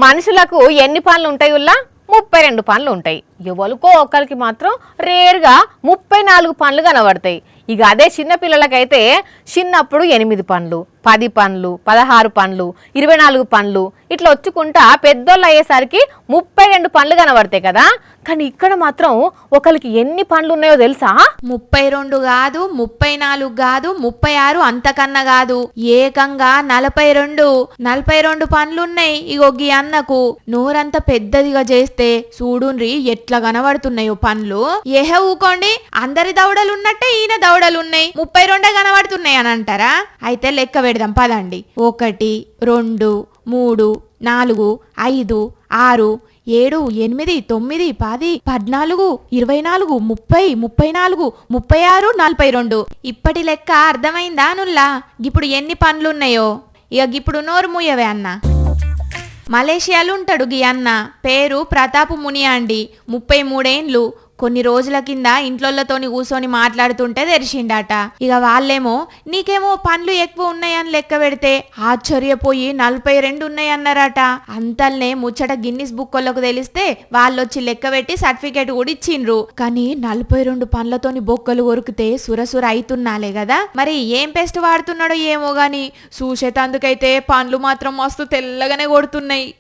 మనుషులకు ఎన్ని పనులు ఉంటాయి ఉల్లా 32 పనులు ఉంటాయి. ఎవరికో ఒకరికి మాత్రం రేర్గా 34 పనులు కనబడతాయి. ఇక అదే చిన్న పిల్లలకైతే చిన్నప్పుడు 8 పనులు, 10 పనులు, 16 పనులు, 24 పనులు ఇట్లా వచ్చుకుంటా పెద్దోళ్ళు అయ్యేసరికి 32 పనులు కనబడతాయి కదా. కానీ ఇక్కడ మాత్రం ఒకరికి ఎన్ని పనులు ఉన్నాయో తెలుసా? 32 కాదు, 34 కాదు, 36 అంతకన్నా కాదు, ఏకంగా 42 పనులున్నాయి. ఇగో గీ అన్నకు నోరంతా పెద్దదిగా చేస్తే చూడుండ్రి ఎట్లా కనబడుతున్నాయో పనులు. ఏహే ఊకోండి, అందరి దవడలు ఉన్నట్టే ఈయన దవడలున్నాయి, 32 కనబడుతున్నాయి అని అంటారా? అయితే లెక్క పెడదాం పదండి. 1 2 3 4 5 6 7 8 9 10 14 24 30 34 36 42. ఇప్పటి లెక్క అర్థమైందా నుల్లా? ఇప్పుడు ఎన్ని పనులున్నాయో ఇక ఇప్పుడు నోరు మూయవే అన్న. మలేషియాలో ఉంటాడు గీ అన్న, పేరు ప్రతాప్ మునియా అండి. 33 ఏండ్లు. కొన్ని రోజుల కింద ఇంట్లోతోని కూర్చొని మాట్లాడుతుంటే తెరిచిండట. ఇక వాళ్ళేమో నీకేమో పనులు ఎక్కువ ఉన్నాయని లెక్క పెడితే ఆశ్చర్యపోయి 42 ఉన్నాయన్నారట. అంతల్నే ముచ్చట గిన్నిస్ బుక్ వాళ్ళకు తెలిస్తే వాళ్ళొచ్చి లెక్క పెట్టి సర్టిఫికేట్ కూడా ఇచ్చిండ్రు. కానీ 42 పనులతోని బొక్కలు కొరికితే సురసుర అయితున్నాలే కదా. మరి ఏం పెస్ట్ వాడుతున్నాడో ఏమో గాని చూసేటందుకైతే పనులు మాత్రం మస్తు తెల్లగానే కొడుతున్నాయి.